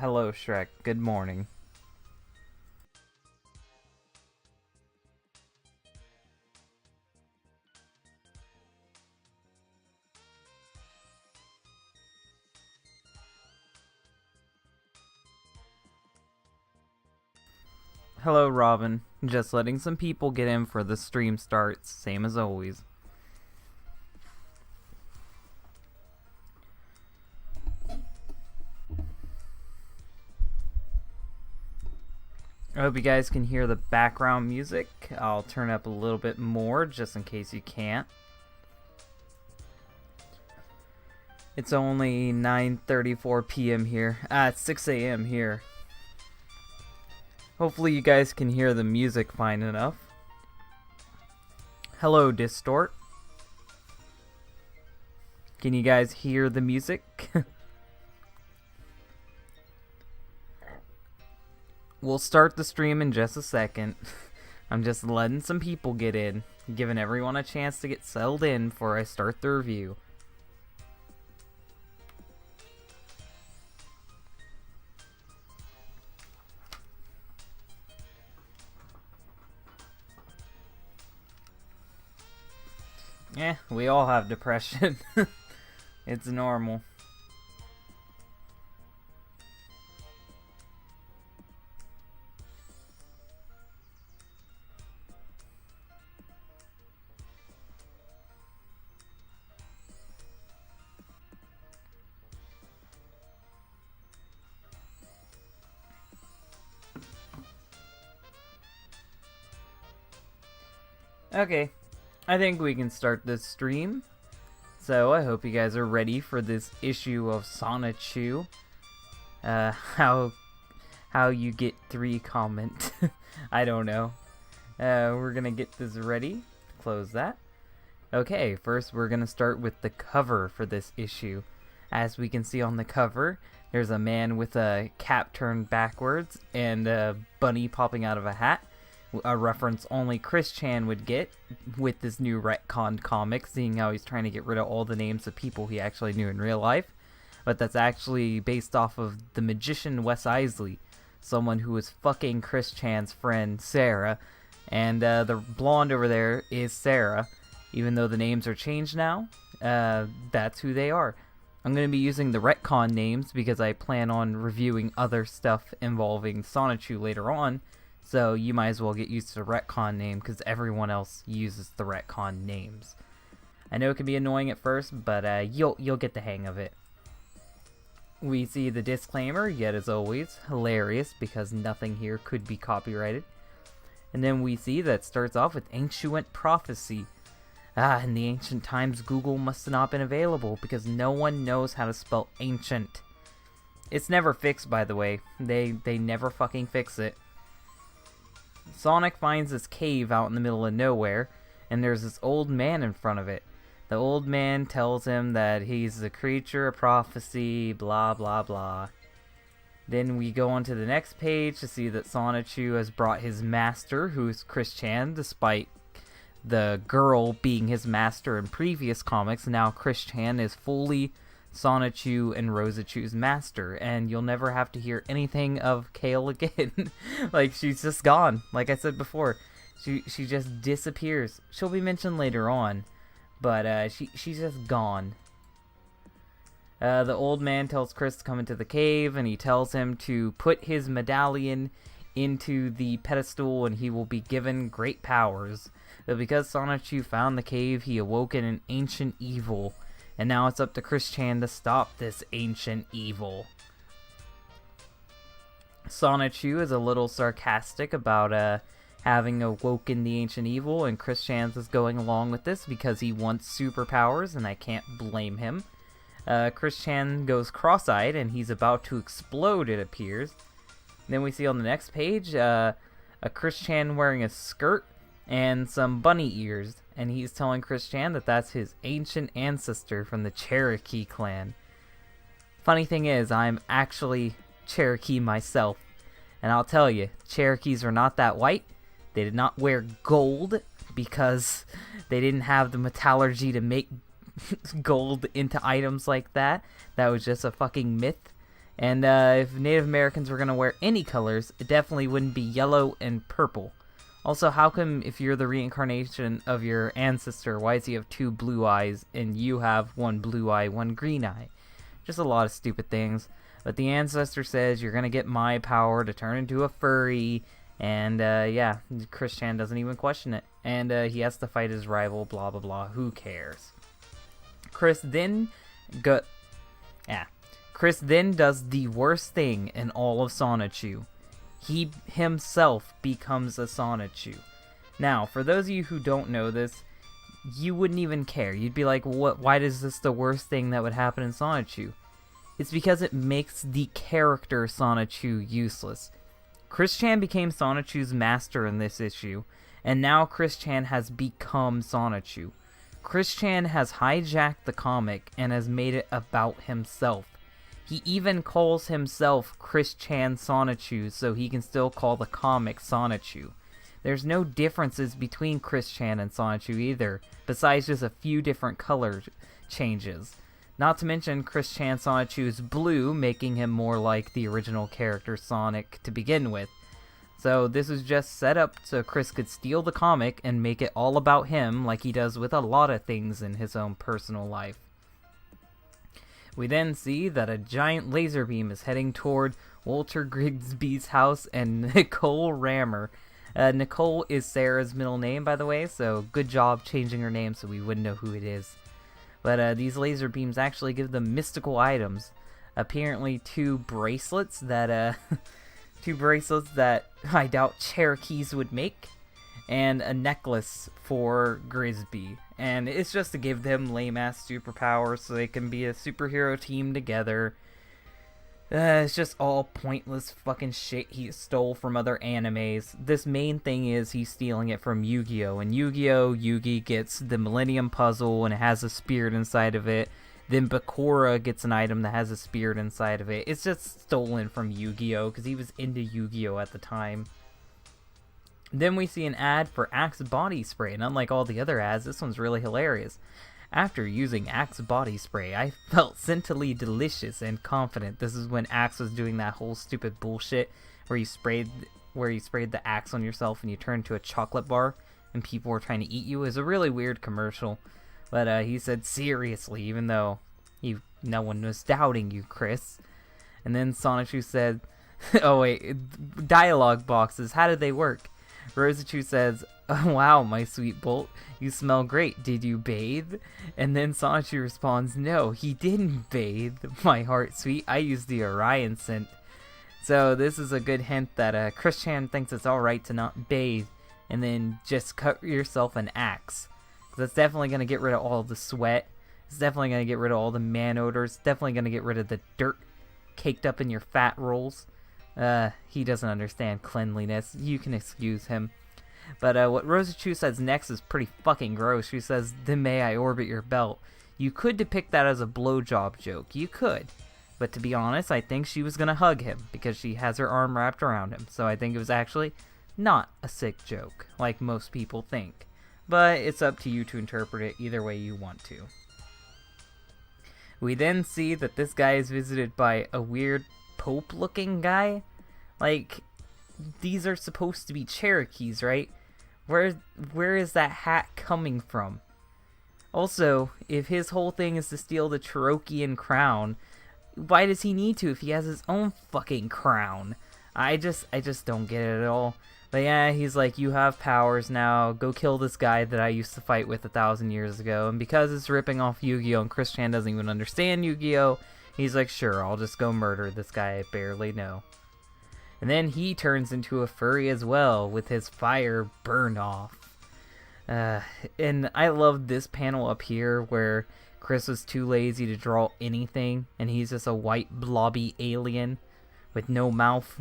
Hello, Shrek. Good morning. Hello, Robin. Just letting some people get in for the stream starts, same as always. I hope you guys can hear the background music. I'll turn up a little bit more just in case you can't. It's only 9:34 p.m. here. It's 6 a.m. here. Hopefully you guys can hear the music fine enough. Hello, Distort. Can you guys hear the music? We'll start the stream in just a second. I'm just letting some people get in, giving everyone a chance to get settled in before I start the review. We all have depression. It's normal. Okay, I think we can start this stream. So I hope you guys are ready for this issue of Sonichu. How you get 3 comment. I don't know. We're gonna get this ready. Close that. Okay, first we're gonna start with the cover for this issue. As we can see on the cover, there's a man with a cap turned backwards and a bunny popping out of a hat. A reference only Chris Chan would get with this new retconned comic, seeing how he's trying to get rid of all the names of people he actually knew in real life. But that's actually based off of the magician Wes Isley, someone who was fucking Chris Chan's friend Sarah, and the blonde over there is Sarah. Even though the names are changed now, that's who they are. I'm going to be using the retcon names because I plan on reviewing other stuff involving Sonichu later on. So you might as well get used to the retcon name because everyone else uses the retcon names. I know it can be annoying at first, but you'll get the hang of it. We see the disclaimer, yet as always, hilarious because nothing here could be copyrighted. And then we see that it starts off with Ancient Prophecy. In the ancient times, Google must have not been available because no one knows how to spell ancient. It's never fixed, by the way. They never fucking fix it. Sonic finds this cave out in the middle of nowhere, and there's this old man in front of it. The old man tells him that he's the creature of prophecy, blah blah blah. Then we go on to the next page to see that Sonichu has brought his master, who's Chris Chan, despite the girl being his master in previous comics. Now Chris Chan is fully Sonichu and Rosachu's master, and you'll never have to hear anything of Kale again. Like, she's just gone. Like I said before, she just disappears. She'll be mentioned later on, but she's just gone. The old man tells Chris to come into the cave, and he tells him to put his medallion into the pedestal, and he will be given great powers. But because Sonichu found the cave, he awoken an ancient evil. And now it's up to Chris Chan to stop this ancient evil. Sonichu is a little sarcastic about having awoken the ancient evil, and Chris Chan is going along with this because he wants superpowers, and I can't blame him. Chris Chan goes cross-eyed, and he's about to explode, it appears. Then we see on the next page a Chris Chan wearing a skirt and some bunny ears, and he's telling Chris Chan that that's his ancient ancestor from the Cherokee clan. Funny thing is, I'm actually Cherokee myself, and I'll tell you, Cherokees are not that white. They did not wear gold because they didn't have the metallurgy to make gold into items like that. That was just a fucking myth. And if Native Americans were going to wear any colors, it definitely wouldn't be yellow and purple. Also, how come if you're the reincarnation of your ancestor, why does he have 2 blue eyes and you have 1 blue eye, 1 green eye? Just a lot of stupid things. But the ancestor says you're going to get my power to turn into a furry. And yeah, Chris Chan doesn't even question it. And he has to fight his rival, blah blah blah. Who cares? Chris then does the worst thing in all of Sonichu. He himself becomes a Sonichu. Now, for those of you who don't know this, you wouldn't even care. You'd be like, "What? Why is this the worst thing that would happen in Sonichu?" It's because it makes the character Sonichu useless. Chris Chan became Sonichu's master in this issue, and now Chris Chan has become Sonichu. Chris Chan has hijacked the comic and has made it about himself. He even calls himself Chris Chan Sonichu, so he can still call the comic Sonichu. There's no differences between Chris Chan and Sonichu either, besides just a few different color changes. Not to mention, Chris Chan Sonichu is blue, making him more like the original character Sonic to begin with. So this is just set up so Chris could steal the comic and make it all about him, like he does with a lot of things in his own personal life. We then see that a giant laser beam is heading toward Walter Grigsby's house and Nicole Rammer. Nicole is Sarah's middle name, by the way, so good job changing her name so we wouldn't know who it is. But these laser beams actually give them mystical items. Apparently 2 bracelets that I doubt Cherokees would make, and a necklace for Grisby. And it's just to give them lame-ass superpowers so they can be a superhero team together. It's just all pointless fucking shit he stole from other animes. This main thing is he's stealing it from Yu-Gi-Oh! And Yu-Gi-Oh! Yugi gets the Millennium Puzzle and it has a spirit inside of it. Then Bakura gets an item that has a spirit inside of it. It's just stolen from Yu-Gi-Oh! Because he was into Yu-Gi-Oh! At the time. Then we see an ad for Axe body spray, and unlike all the other ads, this one's really hilarious. After using Axe body spray, I felt scintily delicious and confident. This is when Axe was doing that whole stupid bullshit where you sprayed the Axe on yourself and you turned into a chocolate bar and people were trying to eat you. It was a really weird commercial. But he said seriously, even though no one was doubting you, Chris. And then Sonichu said, oh wait, dialogue boxes, how did they work? Rosachu says, oh, wow, my sweet Bolt, you smell great. Did you bathe? And then Sonichu responds, no, he didn't bathe, my heart sweet. I used the Orion scent. So this is a good hint that Chris Chan thinks it's alright to not bathe and then just cut yourself an axe. That's definitely going to get rid of all the sweat. It's definitely going to get rid of all the man odors. It's definitely going to get rid of the dirt caked up in your fat rolls. He doesn't understand cleanliness. You can excuse him. But what Rosachu says next is pretty fucking gross. She says, then may I orbit your belt. You could depict that as a blowjob joke. You could. But to be honest, I think she was going to hug him because she has her arm wrapped around him. So I think it was actually not a sick joke, like most people think. But it's up to you to interpret it either way you want to. We then see that this guy is visited by a weird Pope-looking guy. Like, these are supposed to be Cherokees, right? Where is that hat coming from? Also, if his whole thing is to steal the Cherokean crown, why does he need to if he has his own fucking crown? I just don't get it at all. But yeah, he's like, you have powers now, go kill this guy that I used to fight with 1,000 years ago. And because it's ripping off Yu-Gi-Oh! And Chris Chan doesn't even understand Yu-Gi-Oh! He's like, sure, I'll just go murder this guy I barely know. And then he turns into a furry as well, with his fire burned off. And I love this panel up here where Chris was too lazy to draw anything, and he's just a white blobby alien with no mouth.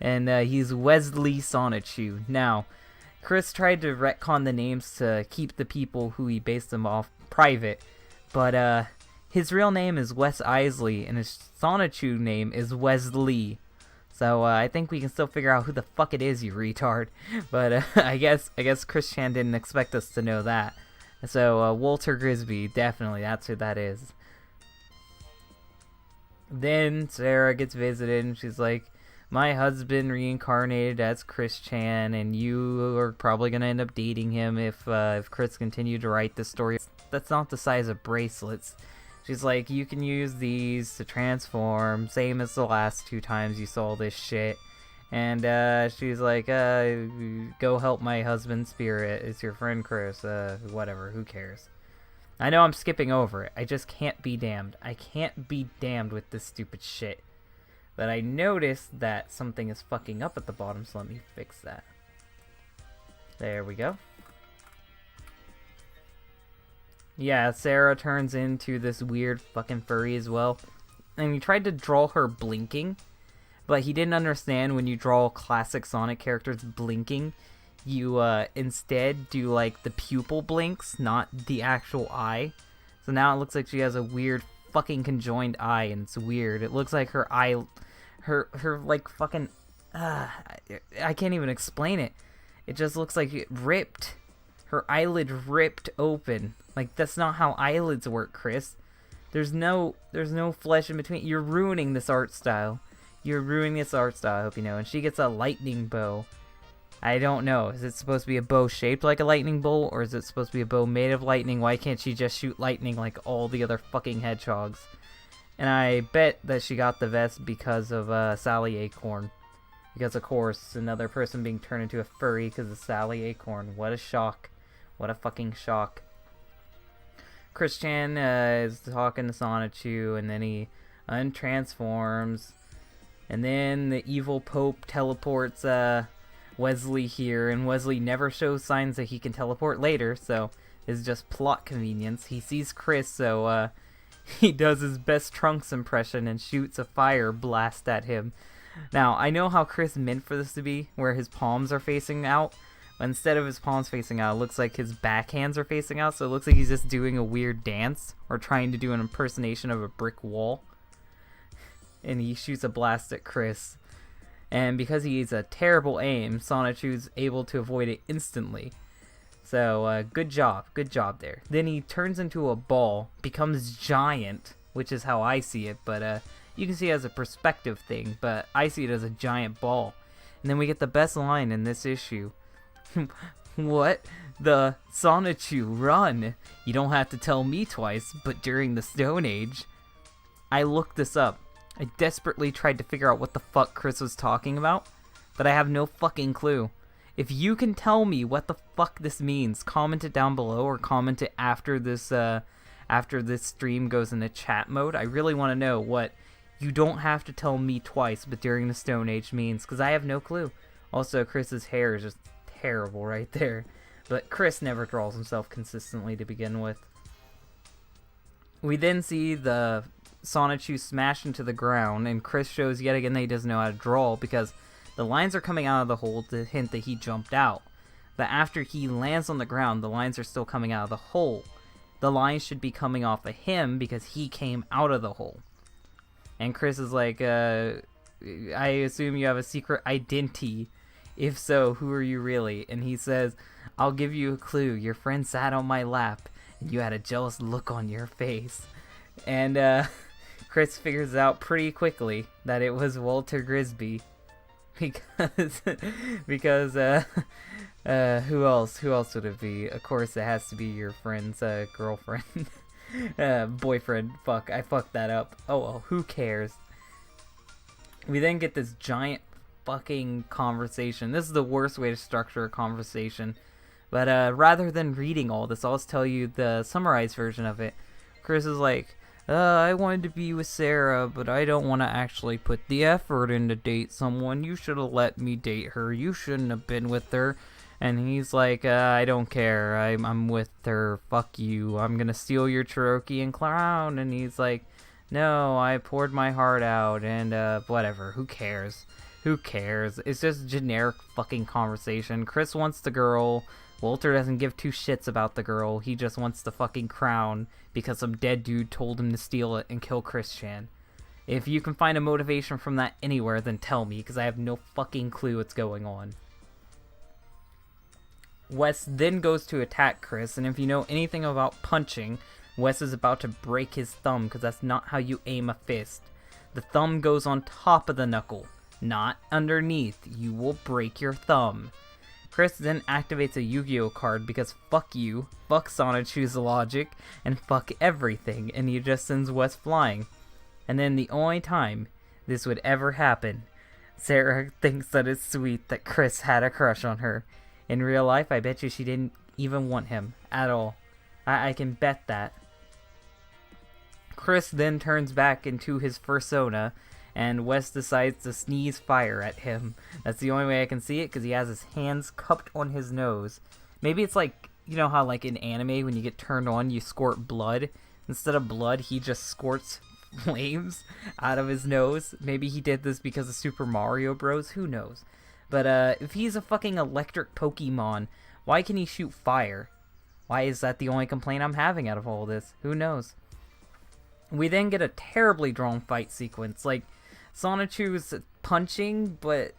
And he's Wesley Sonichu. Now, Chris tried to retcon the names to keep the people who he based them off private, but his real name is Wes Isley, and his Sonichu name is Wesley. So I think we can still figure out who the fuck it is, you retard. But I guess Chris Chan didn't expect us to know that. So Walter Grisby, definitely, that's who that is. Then Sarah gets visited, and she's like, my husband reincarnated as Chris Chan, and you are probably going to end up dating him if Chris continued to write this story. That's not the size of bracelets. She's like, you can use these to transform, same as the last 2 times you saw this shit. And she's like, go help my husband's spirit. It's your friend Chris. Whatever, who cares? I know I'm skipping over it. I just can't be damned. I can't be damned with this stupid shit. But I noticed that something is fucking up at the bottom, so let me fix that. There we go. Yeah, Sarah turns into this weird fucking furry as well. And he tried to draw her blinking, but he didn't understand when you draw classic Sonic characters blinking, you instead do like the pupil blinks, not the actual eye. So now it looks like she has a weird fucking conjoined eye, and it's weird. It looks like her eye, her like fucking, I can't even explain it. It just looks like it ripped. Her eyelid ripped open. Like, that's not how eyelids work, Chris. There's no flesh in between. You're ruining this art style. You're ruining this art style, I hope you know. And she gets a lightning bow. I don't know. Is it supposed to be a bow shaped like a lightning bolt, or is it supposed to be a bow made of lightning? Why can't she just shoot lightning like all the other fucking hedgehogs? And I bet that she got the vest because of Sally Acorn. Because, of course, another person being turned into a furry because of Sally Acorn. What a shock. What a fucking shock. Chris Chan is talking to Sonichu, and then he untransforms. And then the evil Pope teleports Wesley here, and Wesley never shows signs that he can teleport later, so it's just plot convenience. He sees Chris, so he does his best Trunks impression and shoots a fire blast at him. Now, I know how Chris meant for this to be, where his palms are facing out. But instead of his palms facing out, it looks like his backhands are facing out, so it looks like he's just doing a weird dance, or trying to do an impersonation of a brick wall. And he shoots a blast at Chris. And because he's a terrible aim, Sonichu's able to avoid it instantly. So, good job there. Then he turns into a ball, becomes giant, which is how I see it, but you can see it as a perspective thing, but I see it as a giant ball. And then we get the best line in this issue. What? The Sonichu, run! You don't have to tell me twice, but during the Stone Age. I looked this up. I desperately tried to figure out what the fuck Chris was talking about, but I have no fucking clue. If you can tell me what the fuck this means, comment it down below, or comment it after this stream goes into chat mode. I really want to know what you don't have to tell me twice, but during the Stone Age means, because I have no clue. Also, Chris's hair is just terrible right there. But Chris never draws himself consistently to begin with. We then see the Sonichu smash into the ground, and Chris shows yet again that he doesn't know how to draw because the lines are coming out of the hole to hint that he jumped out. But after he lands on the ground, the lines are still coming out of the hole. The lines should be coming off of him because he came out of the hole. And Chris is like, I assume you have a secret identity. If so, who are you really? And he says, I'll give you a clue. Your friend sat on my lap, and you had a jealous look on your face. And Chris figures out pretty quickly that it was Walter Grisby. Because who else would it be? Of course, it has to be your friend's girlfriend. Boyfriend. Fuck, I fucked that up. Oh well, who cares? We then get this giant fucking conversation. This is the worst way to structure a conversation. But rather than reading all this, I'll just tell you the summarized version of it. Chris is like, I wanted to be with Sarah, but I don't want to actually put the effort in to date someone. You should have let me date her. You shouldn't have been with her. And he's like, I don't care. I'm with her. Fuck you. I'm gonna steal your Cherokee and crown. And he's like, no, I poured my heart out. And whatever. Who cares? Who cares? It's just generic fucking conversation. Chris wants the girl. Walter doesn't give 2 shits about the girl. He just wants the fucking crown because some dead dude told him to steal it and kill Chris Chan. If you can find a motivation from that anywhere, then tell me, because I have no fucking clue what's going on. Wes then goes to attack Chris, and if you know anything about punching, Wes is about to break his thumb, because that's not how you aim a fist. The thumb goes on top of the knuckle, not underneath. You will break your thumb. Chris then activates a Yu-Gi-Oh card because fuck you, fuck Sonichu's logic, and fuck everything, and he just sends Wes flying. And then the only time this would ever happen, Sarah thinks that it's sweet that Chris had a crush on her. In real life, I bet you she didn't even want him at all. I can bet that. Chris then turns back into his fursona, and Wes decides to sneeze fire at him. That's the only way I can see it, because he has his hands cupped on his nose. Maybe it's like, you know how like in anime, when you get turned on, you squirt blood? Instead of blood, he just squirts flames out of his nose. Maybe he did this because of Super Mario Bros. Who knows? But if he's a fucking electric Pokemon, why can he shoot fire? Why is that the only complaint I'm having out of all this? Who knows? We then get a terribly drawn fight sequence. Like, Sonichu's punching, but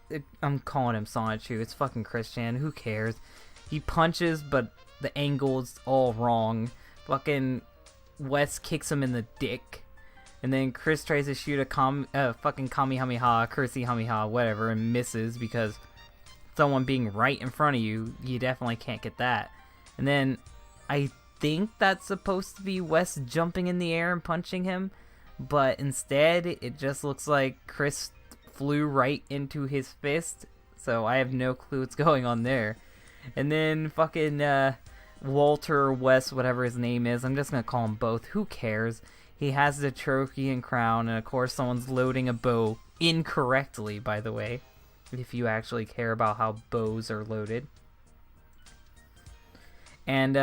I'm calling him Sonichu. It's fucking Christian. Who cares? He punches, but the angle's all wrong. Fucking Wes kicks him in the dick. And then Chris tries to shoot a fucking Kamehameha, Kursi-Hameha, whatever, and misses because someone being right in front of you, you definitely can't get that. And then I think that's supposed to be Wes jumping in the air and punching him, but instead it just looks like Chris flew right into his fist, so I have no clue what's going on there. And then fucking Walter, Wes, whatever his name is, I'm just gonna call him both, who cares? He has the trophy and crown, and of course someone's loading a bow incorrectly, by the way, if you actually care about how bows are loaded. And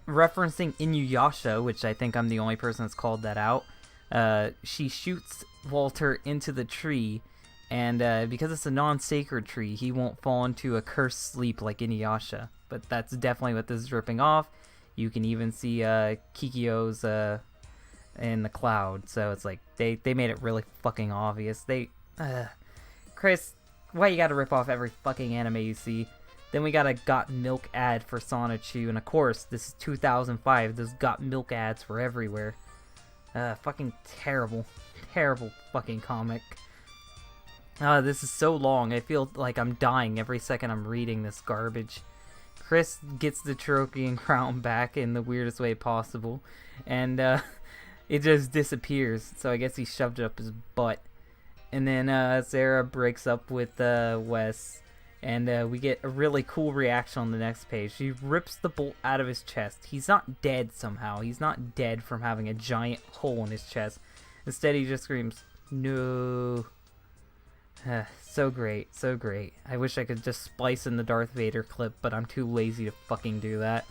referencing Inuyasha, which I think I'm the only person that's called that out, she shoots Walter into the tree, and because it's a non-sacred tree, he won't fall into a cursed sleep like Inuyasha. But that's definitely what this is ripping off. You can even see Kikyo's in the cloud, so it's like they made it really fucking obvious. Chris, why you gotta rip off every fucking anime you see? Then we got a Got Milk ad for Sonichu, and of course, this is 2005, those Got Milk ads were everywhere. Fucking terrible, terrible fucking comic. This is so long, I feel like I'm dying every second I'm reading this garbage. Chris gets the trophy and crown back in the weirdest way possible, and it just disappears, so I guess he shoved it up his butt. And then Sarah breaks up with Wes, and we get a really cool reaction on the next page. She rips the bolt out of his chest. He's not dead somehow. He's not dead from having a giant hole in his chest. Instead, he just screams, "No." So great, so great. I wish I could just splice in the Darth Vader clip, but I'm too lazy to fucking do that.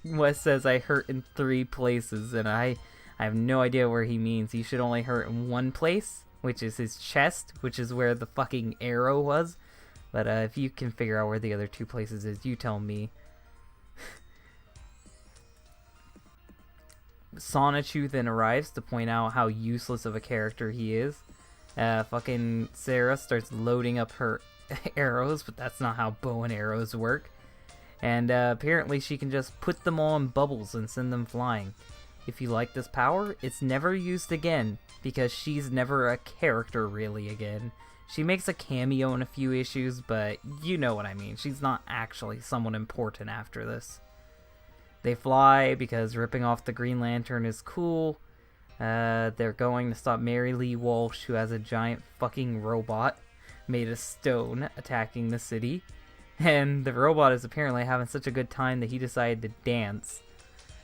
Wes says, "I hurt in 3 places," and I have no idea where he means. He should only hurt in 1 place, which is his chest, which is where the fucking arrow was. But if you can figure out where the other 2 places is, you tell me. Sonichu then arrives to point out how useless of a character he is. Fucking Sarah starts loading up her arrows, but that's not how bow and arrows work. And apparently she can just put them all in bubbles and send them flying. If you like this power, it's never used again, because she's never a character really again. She makes a cameo in a few issues, but you know what I mean. She's not actually someone important after this. They fly because ripping off the Green Lantern is cool. They're going to stop Mary Lee Walsh, who has a giant fucking robot made of stone attacking the city. And the robot is apparently having such a good time that he decided to dance.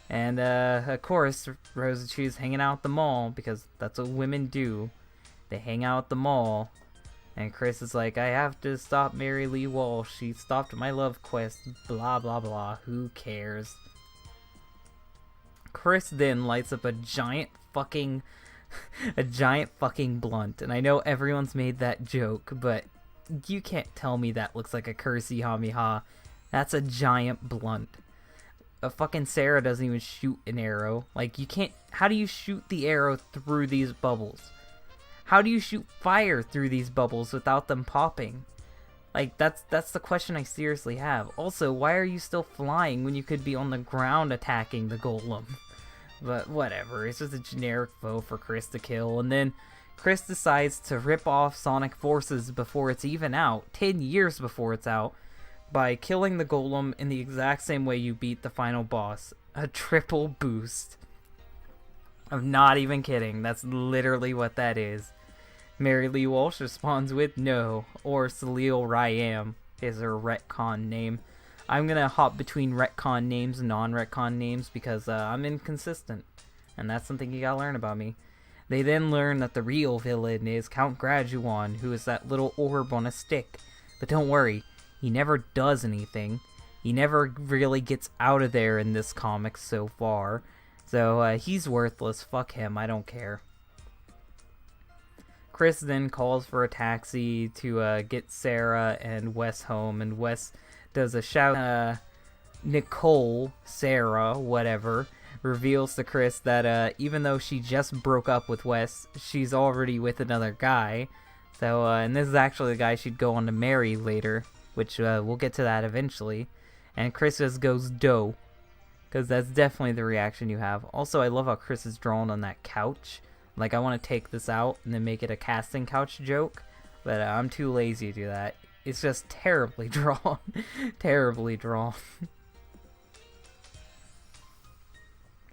And of course, Rosicru's hanging out at the mall, because that's what women do. They hang out at the mall. And Chris is like, "I have to stop Mary Lee Walsh. She stopped my love quest. Blah, blah, blah. Who cares?" Chris then lights up a giant fucking blunt. And I know everyone's made that joke, but you can't tell me that looks like a Kursi-Hameha. That's a giant blunt. A fucking Sarah doesn't even shoot an arrow. Like, you can't... How do you shoot the arrow through these bubbles? How do you shoot fire through these bubbles without them popping? Like, that's the question I seriously have. Also, why are you still flying when you could be on the ground attacking the golem? But whatever, it's just a generic foe for Chris to kill. And then Chris decides to rip off Sonic Forces before it's even out, 10 years before it's out, by killing the Golem in the exact same way you beat the final boss. A triple boost. I'm not even kidding. That's literally what that is. Mary Lee Walsh responds with no, or Salil Ryam is her retcon name. I'm gonna hop between retcon names and non-retcon names because I'm inconsistent, and that's something you gotta learn about me. They then learn that the real villain is Count Graduon, who is that little orb on a stick. But don't worry, he never does anything. He never really gets out of there in this comic so far. So he's worthless. Fuck him. I don't care. Chris then calls for a taxi to get Sarah and Wes home, and Wes does a shout. Nicole, Sarah, whatever, reveals to Chris that even though she just broke up with Wes, she's already with another guy. So, and this is actually the guy she'd go on to marry later, which we'll get to that eventually. And Chris just goes dough, because that's definitely the reaction you have. Also, I love how Chris is drawn on that couch. Like, I want to take this out and then make it a casting couch joke, but I'm too lazy to do that. It's just terribly drawn. Terribly drawn.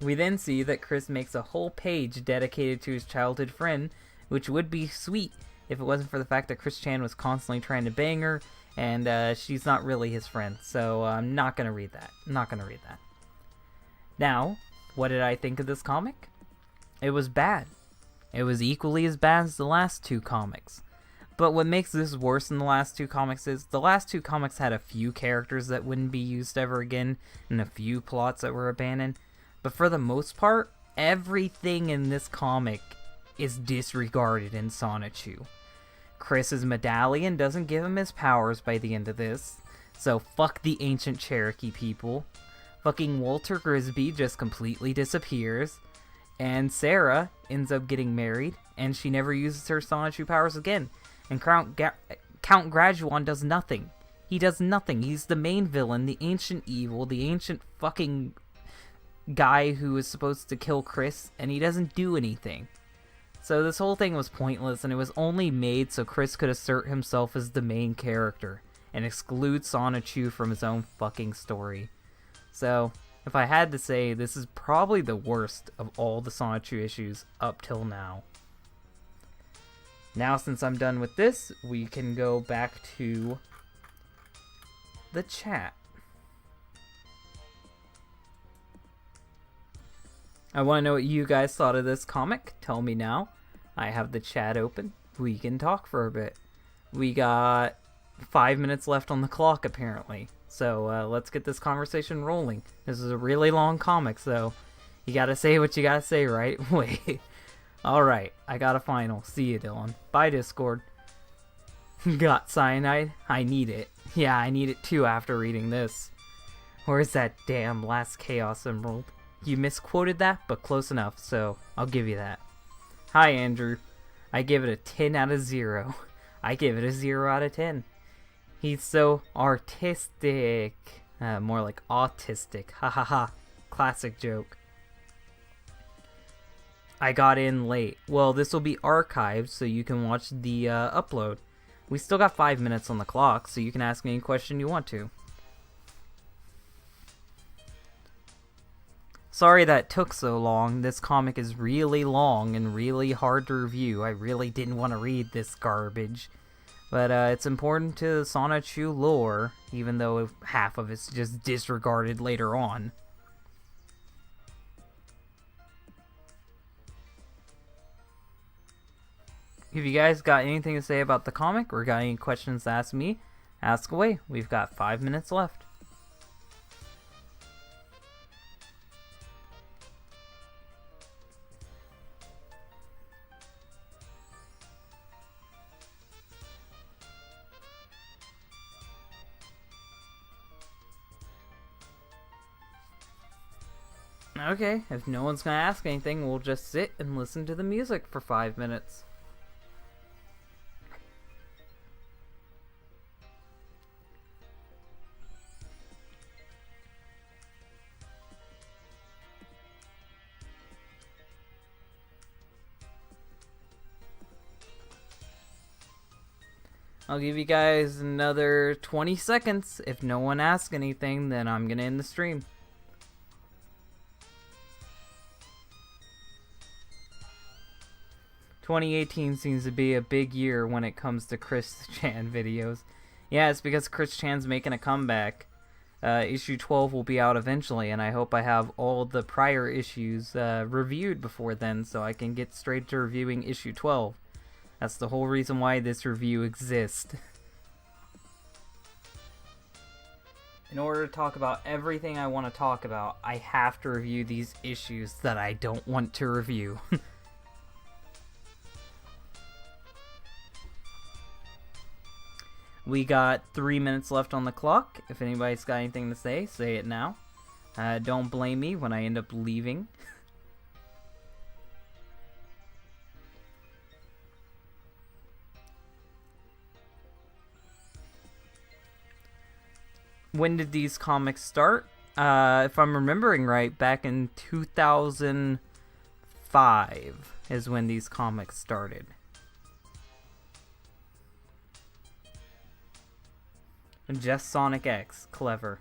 We then see that Chris makes a whole page dedicated to his childhood friend, which would be sweet if it wasn't for the fact that Chris Chan was constantly trying to bang her, and she's not really his friend, so I'm not going to read that. Not going to read that. Now, what did I think of this comic? It was bad. It was equally as bad as the last two comics. But what makes this worse than the last two comics is the last two comics had a few characters that wouldn't be used ever again, and a few plots that were abandoned. But for the most part, everything in this comic is disregarded in Sonichu. Chris's medallion doesn't give him his powers by the end of this, so fuck the ancient Cherokee people. Fucking Walter Grisby just completely disappears, and Sarah ends up getting married, and she never uses her Sonichu powers again. And Count Graduon does nothing. He does nothing. He's the main villain, the ancient evil, the ancient fucking guy who is supposed to kill Chris, and he doesn't do anything. So this whole thing was pointless, and it was only made so Chris could assert himself as the main character and exclude Sonichu from his own fucking story. So, if I had to say, this is probably the worst of all the Sonichu issues up till now. Now, since I'm done with this, we can go back to the chat. I want to know what you guys thought of this comic. Tell me now. I have the chat open. We can talk for a bit. We got 5 minutes left on the clock, apparently. So let's get this conversation rolling. This is a really long comic, so you gotta say what you gotta say, right? Wait. Alright, I got a final. See you, Dylan. Bye, Discord. Got cyanide? I need it. Yeah, I need it too after reading this. Where's that damn last Chaos Emerald? You misquoted that, but close enough, so I'll give you that. Hi, Andrew. I give it a 10 out of 0. I give it a 0 out of 10. He's so artistic. More like autistic. Ha ha ha. Classic joke. I got in late. Well, this will be archived so you can watch the upload. We still got 5 minutes on the clock, so you can ask me any question you want to. Sorry that took so long. This comic is really long and really hard to review. I really didn't want to read this garbage. But it's important to Sonichu lore, even though half of it's just disregarded later on. If you guys got anything to say about the comic or got any questions to ask me, ask away. We've got 5 minutes left. Okay, if no one's gonna ask anything, we'll just sit and listen to the music for 5 minutes. I'll give you guys another 20 seconds. If no one asks anything, then I'm gonna end the stream. "2018 seems to be a big year when it comes to Chris Chan videos." Yeah, it's because Chris Chan's making a comeback. Issue 12 will be out eventually, and I hope I have all the prior issues reviewed before then, so I can get straight to reviewing issue 12. That's the whole reason why this review exists. In order to talk about everything I want to talk about, I have to review these issues that I don't want to review. We got 3 minutes left on the clock. If anybody's got anything to say it now. Don't blame me when I end up leaving. When did these comics start? If I'm remembering right, back in 2005 is when these comics started. And just Sonic X, clever.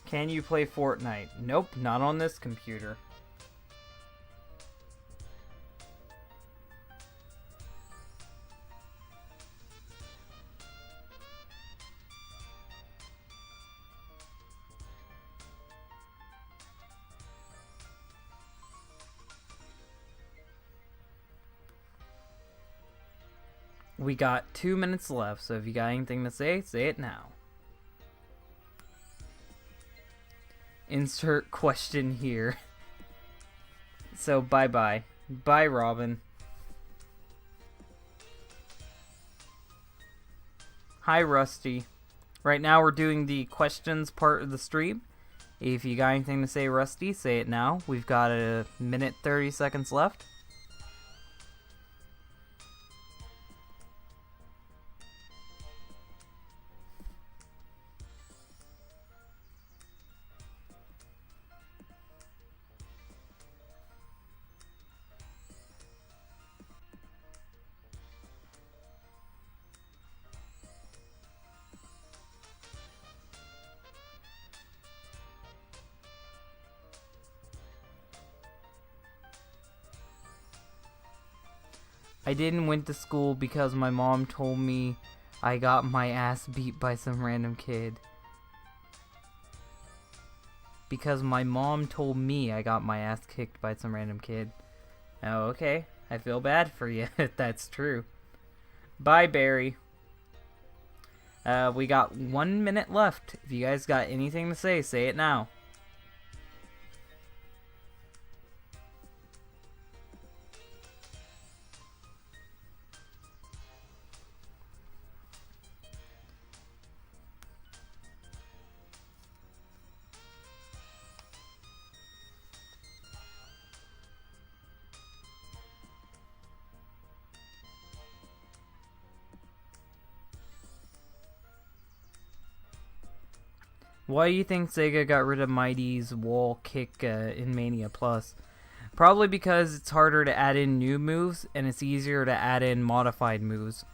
Can you play Fortnite? Nope, not on this computer. We got 2 minutes left, so if you got anything to say it now. Insert question here. So bye-bye. Bye, Robin. Hi, Rusty. Right now we're doing the questions part of the stream. If you got anything to say, Rusty, say it now. We've got a minute 30 seconds left. I didn't went to school because my mom told me I got my ass beat by some random kid. Because my mom told me I got my ass kicked by some random kid. Oh, okay. I feel bad for you if that's true. Bye, Barry. We got 1 minute left. If you guys got anything to say it now. Why do you think Sega got rid of Mighty's wall kick in Mania Plus? Probably because it's harder to add in new moves, and it's easier to add in modified moves.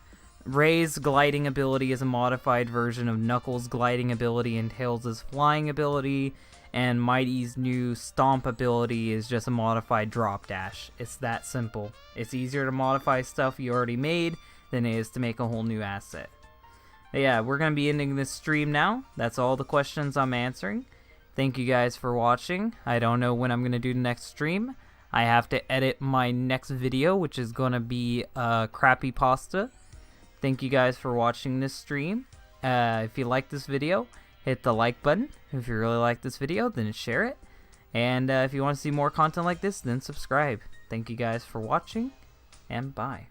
Ray's gliding ability is a modified version of Knuckles' gliding ability and Tails' flying ability, and Mighty's new stomp ability is just a modified drop dash. It's that simple. It's easier to modify stuff you already made than it is to make a whole new asset. Yeah, we're going to be ending this stream now. That's all the questions I'm answering. Thank you guys for watching. I don't know when I'm going to do the next stream. I have to edit my next video, which is going to be crappy pasta. Thank you guys for watching this stream. If you like this video, hit the like button. If you really like this video, then share it. And if you want to see more content like this, then subscribe. Thank you guys for watching, and bye.